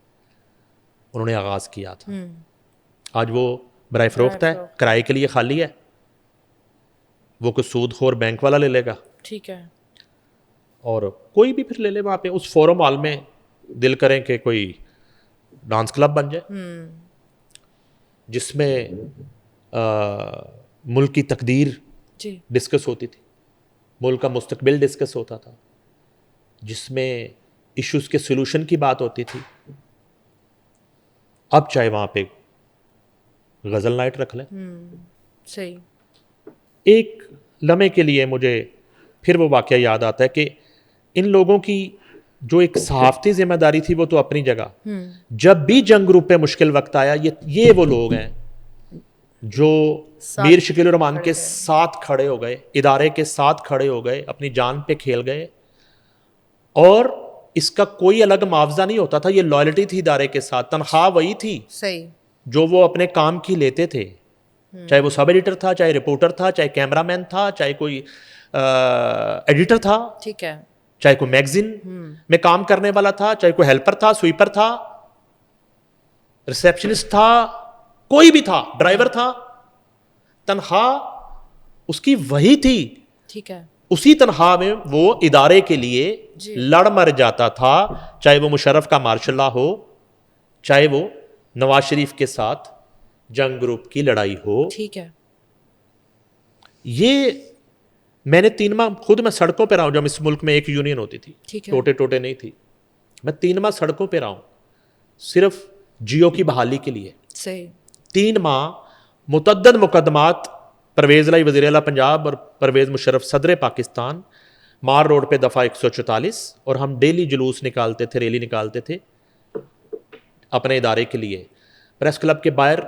उन्होंने आगाज किया था। आज वो बराए फरोख्त है, किराए के लिए खाली है, वो कोई सूदखोर बैंक वाला ले लेगा, ठीक है और कोई भी फिर ले ले वहाँ पे उस फोरम हॉल में। दिल करें कि कोई डांस क्लब बन जाए जिसमें मुल्क की तकदीर जी डिस्कस होती थी, मुल्क का मुस्तकबिल डिस्कस होता था, जिसमें इश्यूज के सोल्यूशन की बात होती थी। अब चाहे वहाँ पे गज़ल नाइट रख लें। सही एक लम्हे के लिए मुझे फिर वो वाक़या याद आता है कि इन लोगों की जो एक सहाफ़ती जिम्मेदारी थी वो तो अपनी जगह, जब भी जंग ग्रुप पे मुश्किल वक्त आया, ये वो लोग हैं जो मीर शकील रहमान के साथ खड़े हो गए, इदारे के साथ खड़े हो गए, अपनी जान पे खेल गए। और इसका कोई अलग मुआवजा नहीं होता था, ये लॉयल्टी थी इदारे के साथ, तनख्वाह वही थी सही जो वो अपने काम की लेते थे। चाहे वो सब एडिटर था, चाहे रिपोर्टर था, चाहे कैमरामैन था, चाहे कोई एडिटर था, ठीक है चाहे कोई मैगजीन में काम करने वाला था, चाहे कोई हेल्पर था, स्वीपर था, रिसेप्शनिस्ट था, कोई भी था, ड्राइवर था, तनख्वाह उसकी वही थी। ठीक है उसी तनख्वाह में वो इदारे के लिए जी। लड़ मर जाता था, चाहे वो मुशर्रफ का मार्शल लॉ हो, चाहे वो नवाज शरीफ के साथ जंग ग्रुप की लड़ाई हो। ठीक है ये मैंने 3 माह खुद मैं सड़कों पे रहा हूं, जब इस मुल्क में एक यूनियन होती थी, ठीक है टोटे टोटे नहीं थी। मैं 3 माह सड़कों पे रहा हूं सिर्फ जियो की बहाली के लिए। सही। 3 माह मुतअद्दद मुकदमात, परवेज़ लाई वज़ीर आला पंजाब और परवेज़ मुशर्रफ सदर पाकिस्तान, मार रोड पे दफ़ा 144, और हम डेली जुलूस निकालते थे, रैली निकालते थे अपने इदारे के लिए। प्रेस क्लब के बाहर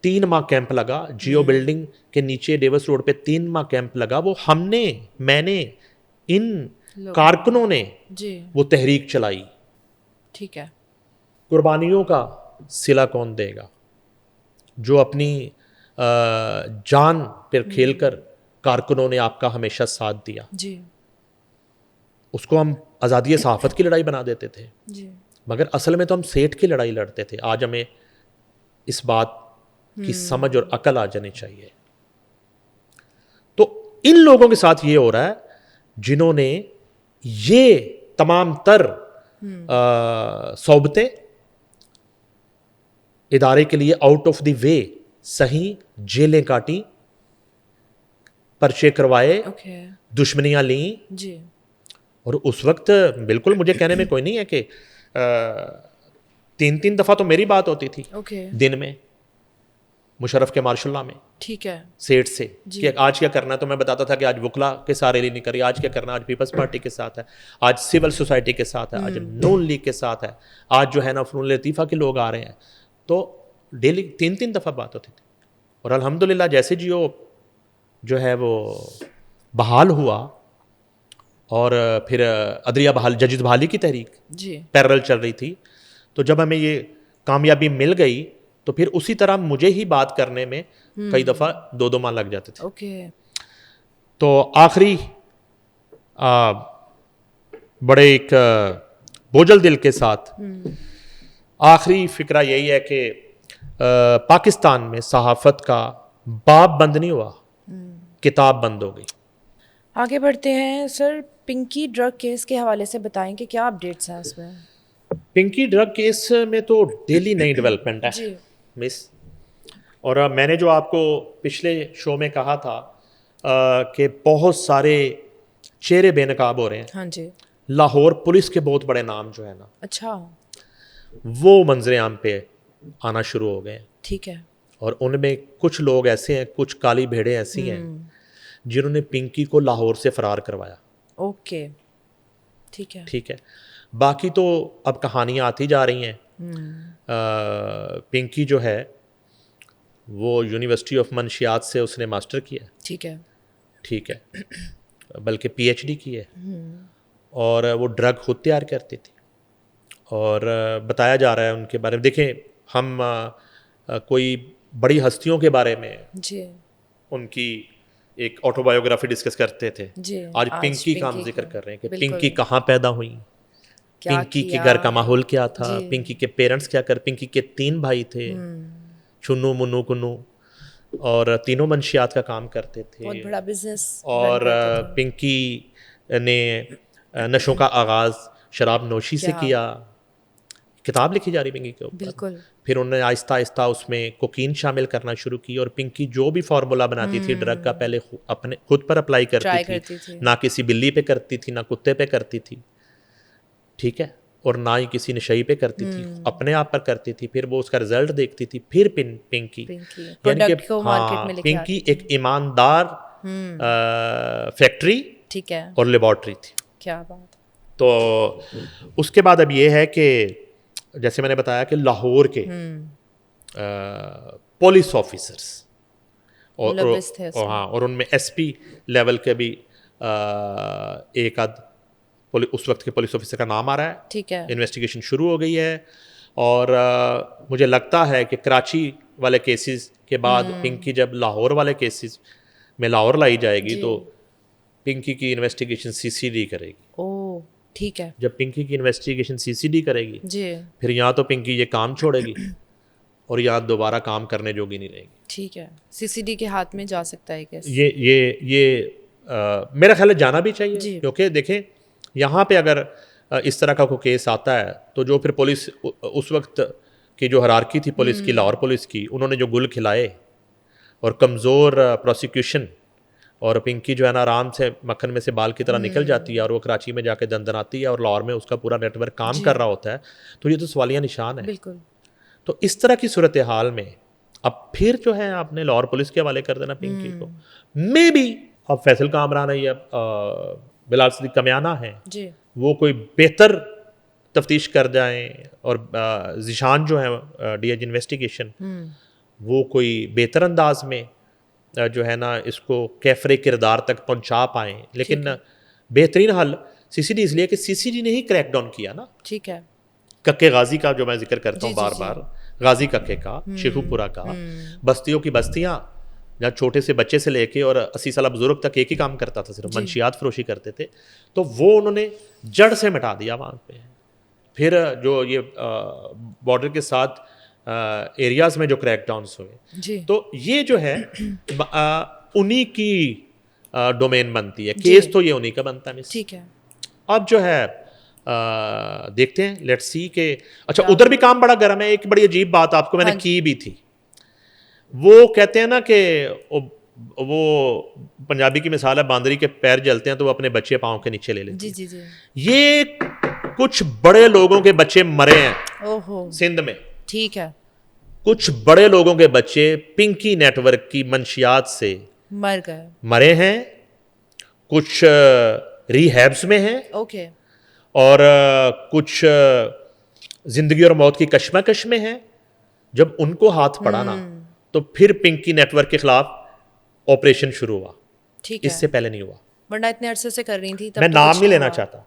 3 माह कैंप लगा, जियो बिल्डिंग के नीचे डेविस रोड पे 3 माह कैंप लगा। वो मैंने इन कारकुनों ने जी। वो तहरीक चलाई। ठीक है। कुर्बानियों का सिला कौन देगा? जो अपनी जान पर खेलकर कारकुनों ने आपका हमेशा साथ दिया, जी। उसको हम आज़ादी सहाफ़त की लड़ाई बना देते थे, जी। मगर असल में तो हम सेठ की लड़ाई लड़ते थे। आज हमें इस बात की समझ और अकल आ जानी चाहिए। तो इन लोगों के साथ ये हो रहा है जिन्होंने ये तमाम तर सोबतें इदारे के लिए आउट ऑफ द वे सही, जेलें काटी, पर्चे करवाए, ओके। दुश्मनियां ली। जी। और उस वक्त बिल्कुल मुझे कहने में कोई नहीं है कि 3-3 दफ़ा तो मेरी बात होती थी ओके। दिन में मुशर्रफ के मार्शल्ला में, ठीक है। सेठ से जी। कि आज क्या करना है। तो मैं बताता था कि आज वकला के साथ रैली नहीं करी, आज क्या करना है, आज पीपल्स पार्टी के साथ है, आज सिविल सोसाइटी के साथ है, आज नून लीग के साथ है, आज जो है ना फनून लतीफ़ा के लोग आ रहे हैं। तो डेली 3-3 दफ़ा बात होती थी। और अल्हम्दुलिल्लाह जैसे जियो जो है वो बहाल हुआ, और फिर अदलिया बहाल, जजिस बहाली की तहरीक जी। पैरेलल चल रही थी, तो जब हमें ये कामयाबी मिल गई तो फिर उसी तरह मुझे ही बात करने में कई दफ़ा 2-2 माह लग जाते थे। ओके। तो आखिरी बड़े एक बोझल दिल के साथ आखिरी फिक्रा यही है कि पाकिस्तान में सहाफ़त का बाब बंद नहीं हुआ, किताब बंद हो गई। आगे बढ़ते हैं सर, पिंकी ड्रग केस के हवाले से बताएं कि क्या अपडेट्स हैं उसमें। पिंकी ड्रग केस में तो डेली नई डेवलपमेंट है जी। मिस। और मैंने जो आपको पिछले शो में कहा था कि बहुत सारे चेहरे बेनकाब हो रहे हैं, हाँ जी। लाहौर पुलिस के बहुत बड़े नाम जो है ना, अच्छा। वो मंजरे आम पे आना शुरू हो गए हैं। ठीक है। और उनमें कुछ लोग ऐसे हैं, कुछ काली भेड़ें ऐसी हैं जिन्होंने पिंकी को लाहौर से फरार करवाया। ओके। ठीक है। ठीक है। बाकी तो अब कहानियाँ आती जा रही हैं। पिंकी जो है वो यूनिवर्सिटी ऑफ मनशियात से उसने मास्टर किया। ठीक है। ठीक है। बल्कि पीएचडी की है। और वो ड्रग खुद तैयार करती थी। और बताया जा रहा है उनके बारे में, देखें हम कोई बड़ी हस्तियों के बारे में जी। उनकी एक ऑटोबायोग्राफी डिस्कस करते थे। जी। आज पिंकी का हम जिक्र कर रहे हैं कि बिल्कुल। पिंकी कहाँ पैदा हुई, क्या पिंकी के किया? घर का माहौल क्या था, जी। पिंकी के पेरेंट्स क्या कर, पिंकी के 3 भाई थे, चुन्नू मुन्नू कुन्नू, और तीनों मंशियात का काम करते थे। बहुत बड़ा बिजनेस। और पिंकी ने नशों का आगाज़ शराब नोशी से किया। किताब लिखी जा रही पिंकी के ऊपर। बिल्कुल। फिर उन्होंने आहिस्ता आहिस्ता उसमें कोकीन शामिल करना शुरू की। और पिंकी जो भी फार्मूला बनाती थी ड्रग का, पहले अपने खुद पर अप्लाई करती थी, ना किसी बिल्ली पे करती थी, ना कुत्ते पे करती थी। ठीक है। और ना ही किसी नशई पे करती थी, अपने आप पर करती थी। फिर वो उसका रिजल्ट देखती थी। फिर पिंकी यानी कि पिंकी एक ईमानदार फैक्ट्री, ठीक है, और लेबॉर्ट्री थी। क्या बात। तो उसके बाद अब ये है कि जैसे मैंने बताया कि लाहौर के पुलिस ऑफिसर्स और हाँ, और उनमें एसपी लेवल के भी एक आध उस वक्त के पुलिस ऑफिसर का नाम आ रहा है। ठीक है। इन्वेस्टिगेशन शुरू हो गई है। और मुझे लगता है कि कराची वाले केसेस के बाद पिंकी जब लाहौर वाले केसेस में लाहौर लाई जाएगी तो पिंकी की इन्वेस्टिगेशन सीसीडी करेगी। ओह, ठीक है। जब पिंकी की इन्वेस्टिगेशन सीसीडी करेगी जी, फिर यहाँ तो पिंकी ये काम छोड़ेगी और यहाँ दोबारा काम करने जोगी नहीं रहेगी। ठीक है। सीसीडी के हाथ में जा सकता है केस। ये मेरा ख्याल है जाना भी चाहिए, क्योंकि देखें यहाँ पे अगर इस तरह का कोई केस आता है तो जो फिर पुलिस उस वक्त की जो हरारकी थी पुलिस की, लाहौर पुलिस की, उन्होंने जो गुल खिलाए और कमज़ोर प्रोसिक्यूशन, और पिंकी जो है ना आराम से मक्खन में से बाल की तरह निकल जाती है और वो कराची में जाके दंदनाती है और लाहौर में उसका पूरा नेटवर्क काम कर रहा होता है, तो ये तो सवालिया निशान है। बिल्कुल। तो इस तरह की सूरत हाल में अब फिर जो है आपने लाहौर पुलिस के हवाले कर देना पिंकी को, मे बी अब फैसल कामरान है या बिलाल सिद्दीक कमियाना है जी वो कोई बेहतर तफ्तीश कर जाएं और जिशान जो है डीएज इन्वेस्टिगेशन वो कोई बेहतर अंदाज में जो है ना इसको कैफरे किरदार तक पहुंचा पाएं। लेकिन बेहतरीन हल सीसीडी इसलिए कि सीसीडी ने ही क्रैक डाउन किया ना। ठीक है। कक्के गाजी का जो मैं जिक्र करता हूँ जी, बार जी। बार, गाजी कक्के का, शेखुपुरा का, बस्तियों की बस्तियाँ जहाँ छोटे से बच्चे से लेके और 80 साल बुजुर्ग तक एक ही काम करता था, सिर्फ जी। मंशियात फरोशी करते थे, तो वो उन्होंने जड़ से मिटा दिया वहाँ पे। फिर जो ये बॉर्डर के साथ एरियाज में जो क्रैकडाउन्स हुए, जी तो ये जो है उन्हीं की डोमेन बनती है, जी। केस तो ये उन्हीं का बनता है। ठीक है। अब जो है देखते हैं, लेट्स सी के अच्छा उधर भी काम बड़ा गर्म है। एक बड़ी अजीब बात आपको मैंने हाँ जी। की भी थी, वो कहते हैं ना कि वो पंजाबी की मिसाल है, बांदरी के पैर जलते हैं तो वो अपने बच्चे पाँव के नीचे ले लेते जी हैं। जी जी। ये कुछ बड़े लोगों के बच्चे मरे हैं ओहो। सिंध में, ठीक है। कुछ बड़े लोगों के बच्चे पिंकी नेटवर्क की मंशियात से मर गए। मरे हैं, कुछ रिहैब्स में हैं ओके। और कुछ जिंदगी और मौत की कश्मकश में हैं। जब उनको हाथ पड़ा ना तो फिर पिंकी नेटवर्क के खिलाफ ऑपरेशन शुरू हुआ, ठीक है। इससे पहले नहीं हुआ। वरना इतने अरसे से कर रही थी तब मैं तो नाम कुछ नहीं लेना हुआ। चाहता,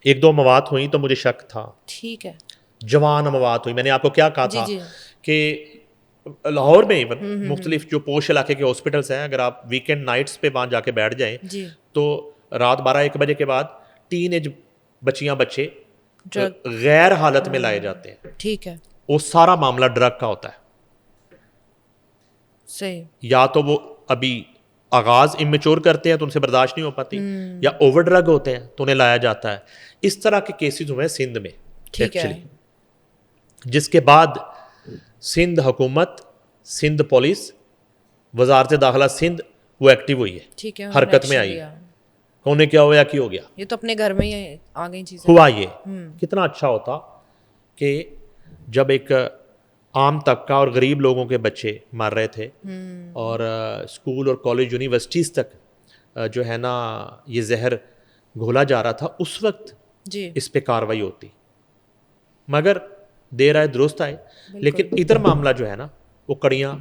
एक दो मवात हुई तो मुझे शक था, ठीक है। जवान मवात हुई। मैंने आपको क्या कहा जी था जी। कि लाहौर में मुख्तलिफ जो पोश इलाके के हॉस्पिटल्स हैं, अगर आप वीकेंड नाइट्स पे वहाँ जाके बैठ जाएं जी। तो रात 12-1 बजे के बाद टीन एज बच्चियाँ बच्चे ड्रग। गैर हालत में लाए जाते हैं। ठीक है। वो सारा मामला ड्रग का होता है। सही। या तो वो अभी आगाज इमेच्योर करते हैं तो उनसे बर्दाश्त नहीं हो पाती, या ओवर ड्रग होते हैं तो उन्हें लाया जाता है। इस तरह के केसेस हुए हैं सिंध में ठीक है। एक्चुअली, जिसके बाद सिंध हुकूमत, सिंध पुलिस, वजारत दाखिला सिंध वो एक्टिव हुई है, ठीक है। हरकत में उन्होंने आई action है। लिया। उन्हें क्या हुआ कि हो गया, ये तो अपने घर में ही आ गई चीजें। हुआ ये। कितना अच्छा होता कि जब एक आम तबका और गरीब लोगों के बच्चे मर रहे थे और स्कूल और कॉलेज यूनिवर्सिटीज़ तक जो है ना ये जहर घोला जा रहा था, उस वक्त जी। इस पे कार्रवाई होती। मगर देर आए दुरुस्त आए। लेकिन इधर मामला जो है ना वो कड़ियाँ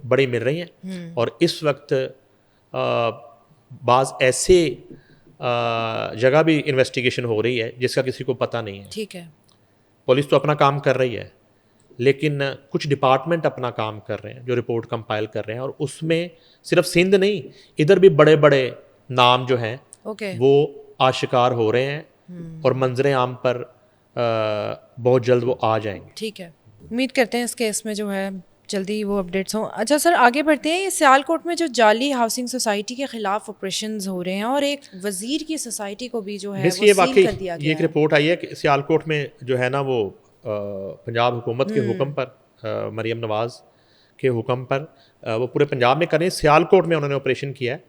बड़ी मिल रही हैं और इस वक्त बाज़ ऐसे जगह भी इन्वेस्टिगेशन हो रही है जिसका किसी को पता नहीं है। ठीक है। पुलिस तो अपना काम कर रही है, लेकिन कुछ डिपार्टमेंट अपना काम कर रहे हैं जो रिपोर्ट कंपाइल कर रहे हैं, और उसमें सिर्फ सिंध नहीं, इधर भी बड़े बड़े नाम जो हैं ओके। वो आशिकार हो रहे हैं और मंजर आम पर बहुत जल्द वो आ जाएंगे। ठीक है। उम्मीद करते हैं इस केस में जो है जल्दी वो अपडेट्स हों। अच्छा सर, आगे बढ़ते हैं। ये सियालकोट में जो जाली हाउसिंग सोसाइटी के खिलाफ ऑपरेशंस हो रहे हैं और एक वजीर की सोसाइटी को भी जो है वो ये सील वाकई कर दिया ये गया एक है। रिपोर्ट आई है कि सियालकोट में जो है ना वो पंजाब हुकूमत के हुक्म पर, मरियम नवाज़ के हुक्म पर वो पूरे पंजाब में करें। सियालकोट में उन्होंने ऑपरेशन किया है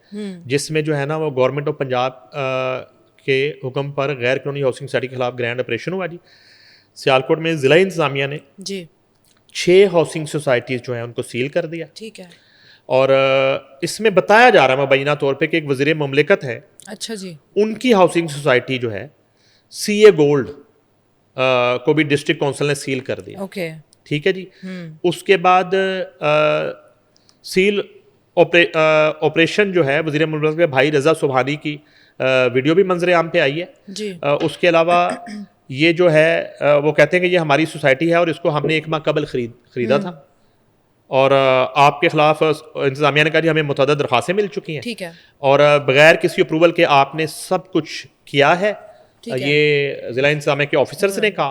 जिसमें जो है ना वो गवर्नमेंट ऑफ पंजाब के हुक्म पर गैर कानूनी हाउसिंग सोसाइटी के खिलाफ ग्रैंड ऑपरेशन हुआ जी। सियालकोट में ज़िला इंतज़ामिया ने जी। 6 हाउसिंग सोसाइटीज़ जो हैं उनको सील कर दिया। ठीक है। और इसमें बताया जा रहा है मुबैना तौर पे कि एक वज़ीर मुमलिकत है, अच्छा जी। उनकी हाउसिंग सोसाइटी जो है CA गोल्ड को भी डिस्ट्रिक्ट काउंसिल ने सील कर दिया। ओके। ठीक है जी। उसके बाद सील ऑपरेशन जो है वज़ीर मुमलिकत के भाई रज़ा सुबहानी की वीडियो भी मंजर आम पे आई है जी। उसके अलावा ये जो है वो कहते हैं कि ये हमारी सोसाइटी है और इसको हमने 1 माह कबल खरीदा था और आपके खिलाफ इंतज़ामिया ने कहा जी हमें मुतअद्दिद दरख्वास्तें मिल चुकी हैं। ठीक है। और बगैर किसी अप्रूवल के आपने सब कुछ किया है। ठीक है। ये ज़िला इंतज़ामिया के ऑफिसर्स ने कहा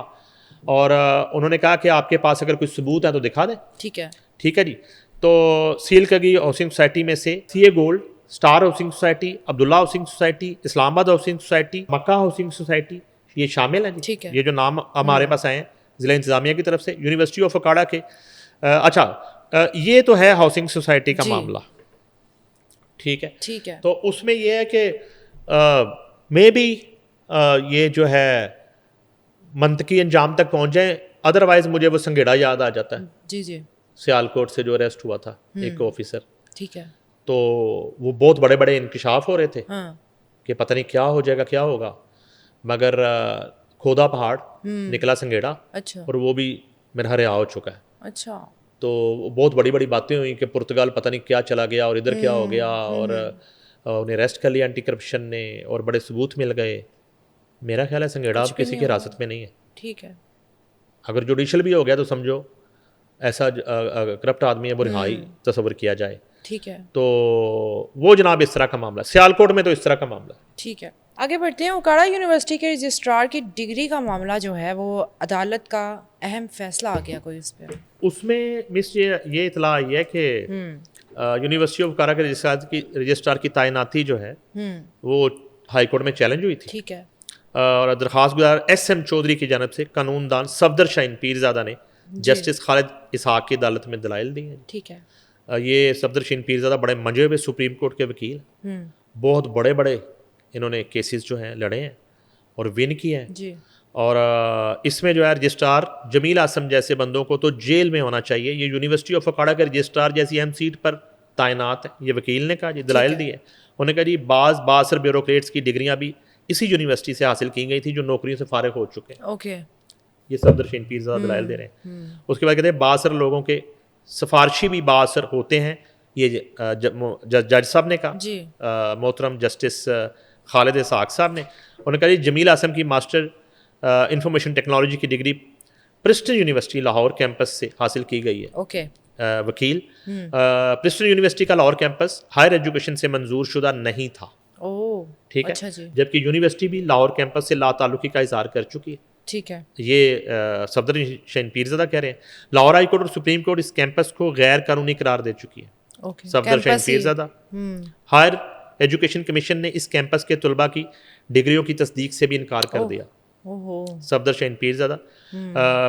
और उन्होंने कहा कि आपके पास अगर कोई सबूत है तो दिखा दें। ठीक है। ठीक है जी। तो सील कर गई हाउसिंग सोसाइटी में से CA gold, star housing society, Abdullah housing society, Islamabad housing society, Mecca housing society, ये शामिल हैं जी। ठीक है। ये जो नाम हमारे पास आए हैं ज़िला इंतज़ामिया की तरफ से, यूनिवर्सिटी ऑफ अकाड़ा के। अच्छा ये तो है हाउसिंग सोसाइटी का जी। मामला। ठीक है। ठीक है। तो उसमें ये है कि मे बी ये जो है मंतकी अंजाम तक पहुंच जाए अदरवाइज मुझे वो संगेड़ा याद आ जाता है, जी जी सियालकोट से जो अरेस्ट हुआ था एक ऑफिसर, ठीक है। तो वो बहुत बड़े बड़े इंकशाफ हो रहे थे हाँ कि पता नहीं क्या हो जाएगा क्या होगा, मगर खोदा पहाड़ निकला संगेड़ा, अच्छा और वो भी मेरा हरिया हो चुका है। अच्छा तो बहुत बड़ी बड़ी बातें हुई कि पुर्तगाल पता नहीं क्या चला गया और इधर क्या हो गया, और उन्हें अरेस्ट कर लिया एंटी करप्शन ने और बड़े सबूत मिल गए। मेरा ख्याल है संगेड़ा अब कुछ भी किसी नहीं की होगा। हिरासत में नहीं है। ठीक है अगर जुडिशल भी हो गया तो समझो ऐसा करप्ट आदमी है वो रिहाई तस्वर किया जाए। ठीक है तो वो जनाब इस तरह का मामला, सियालकोट में तो इस तरह का मामला है। ठीक है। आगे बढ़ते हैं। उकाड़ा यूनिवर्सिटी के रजिस्ट्रार की डिग्री का मामला जो है वो अदालत का अहम फैसला आ गया कोई उस पर। उसमें मिस ये इतला आई है कि यूनिवर्सिटी ऑफ उकाड़ा के रजिस्ट्रार की तैनाती जो है वो हाई कोर्ट में चैलेंज हुई थी, ठीक है और दरखास्त गुजार SM चौधरी की जानब से कानूनदान सफदर शाहीन पीरज़ादा ने जस्टिस खालिद इसहाक की अदालत में दलाइल दी हैं। ठीक है ये सफदर शाहीन पीरज़ादा बड़े मंजे हुए सुप्रीम कोर्ट के वकील, बहुत बड़े बड़े इन्होंने केसेस जो हैं लड़े हैं और विन किए हैं। जी और इसमें जो है रजिस्ट्रार जमील आसम जैसे बंदों को तो जेल में होना चाहिए। ये यूनिवर्सिटी ऑफ अखाड़ा के रजिस्ट्रार जैसी अहम सीट पर तैनात है, ये वकील ने कहा, ये दलाइल दी है। उन्होंने कहा जी बासर ब्यूरोक्रेट्स की डिग्रियां भी इसी यूनिवर्सिटी से हासिल की गई थी जो नौकरियों से फारिग हो चुके हैं। ओके ये सफदर शाहीन पीरज़ादा दलाइल दे रहे हैं। उसके बाद कहते हैं बासर लोगों के सिफारशी भी बासर होते हैं। ये जज साहब ने कहा, जी मोहतरम जस्टिस खालिद इसहाक साहब ने। उन्होंने कहा जी जमील आसम की मास्टर इंफॉर्मेशन टेक्नोलॉजी की डिग्री प्रिस्टन यूनिवर्सिटी लाहौर कैंपस से हासिल की गई है। ओके वकील, प्रिस्टन यूनिवर्सिटी का लाहौर कैंपस हायर एजुकेशन से मंजूर शुदा नहीं था, ओह ठीक है, अच्छा जी जबकि यूनिवर्सिटी भी लाहौर कैंपस से लाताल्लुकी का इजहार कर चुकी है। ठीक है ये सफदर शाहीन पीरज़ादा कह रहे हैं। लाहौर हाई कोर्ट और सुप्रीम कोर्ट इस कैंपस को गैर कानूनी करार दे चुकी है। ओके सफदर शाहीन कैंपस ही पीरज़ादा। हायर एजुकेशन कमीशन ने इस कैंपस के तलबा की डिग्रियों की तस्दीक से भी इनकार कर दिया। ओहो सफदर शाहीन पीरज़ादा।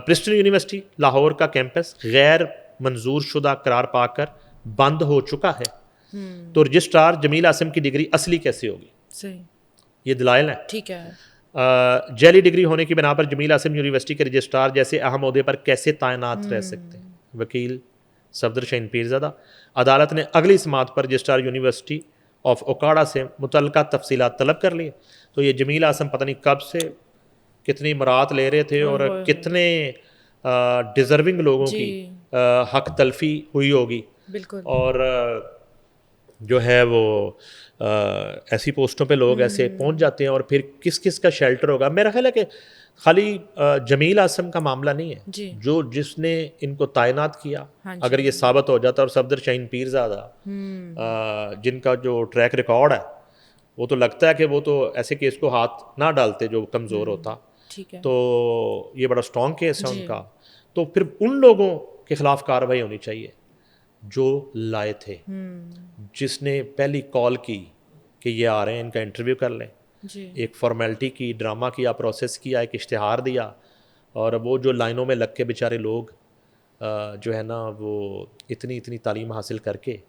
प्रिस्टन यूनिवर्सिटी लाहौर का कैंपस गैर मंजूर शुदा करार पाकर बंद हो चुका है। तो रजिस्ट्रार जमील आसम की डिग्री असली कैसे होगी? सही ये दलाइल है। ठीक है जैली डिग्री होने की बिना पर जमील आसम यूनिवर्सिटी के रजिस्ट्रार जैसे अहम ओहदे पर कैसे तैनात रह सकते हैं? वकील सफदर शाहीन पीरज़ादा। अदालत ने अगली समात पर रजिस्ट्रार यूनिवर्सिटी ऑफ ओकाड़ा से मुतल्लिका तफसीलात तलब कर लिए। तो ये जमील आसम पता नहीं कब से कितनी मरात ले रहे थे और कितने डिज़र्विंग लोगों की हक तलफी हुई होगी। बिल्कुल और जो है वो ऐसी पोस्टों पे लोग ऐसे पहुंच जाते हैं और फिर किस किस का शेल्टर होगा। मेरा ख्याल है कि खाली जमील आसम का मामला नहीं है, जी जो जिसने इनको तैनात किया, हाँ जी। अगर ये साबित हो जाता, और सफदर शाहीन पीरज़ादा जिनका जो ट्रैक रिकॉर्ड है वो तो लगता है कि वो तो ऐसे केस को हाथ ना डालते जो कमज़ोर होता। ठीक है तो ये बड़ा स्ट्रॉन्ग केस है जी। उनका। तो फिर उन लोगों के खिलाफ कार्रवाई होनी चाहिए जो लाए थे, जिसने पहली कॉल की कि ये आ रहे हैं, इनका इंटरव्यू कर लें, जी एक फॉर्मेलिटी की, ड्रामा किया, प्रोसेस किया, एक इश्तिहार दिया, और वो जो लाइनों में लग के बेचारे लोग जो है ना वो इतनी इतनी तालीम हासिल करके,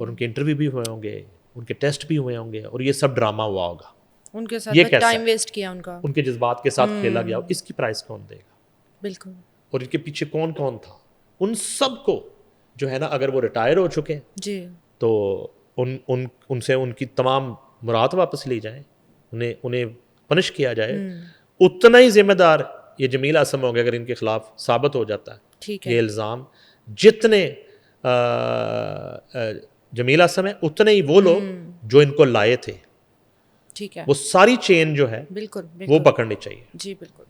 और उनके इंटरव्यू भी हुए होंगे, उनके टेस्ट भी हुए होंगे, और ये सब ड्रामा हुआ होगा, उनके ये साथ कैसा टाइम है? वेस्ट किया उनका उनके जज्बात के साथ खेला गया, इसकी प्राइस कौन देगा? बिल्कुल और इनके पीछे कौन कौन था? उन सब को जो है ना, अगर वो रिटायर हो चुके हैं जी तो उनसे उनकी तमाम मुराद वापस ली जाए, उन्हें पनिश किया जाए। उतना ही जिम्मेदार ये जमील आसम होंगे अगर इनके खिलाफ साबित हो जाता है ठीक ये है इल्ज़ाम। जितने जमील आसम है उतने ही वो लोग जो इनको लाए थे, ठीक है वो सारी चेन जो है बिल्कुल वो बिल्कुल पकड़नी चाहिए। जी बिल्कुल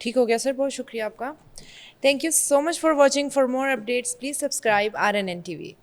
ठीक हो गया सर, बहुत शुक्रिया आपका। Thank you so much for watching. For more updates please subscribe RNN TV।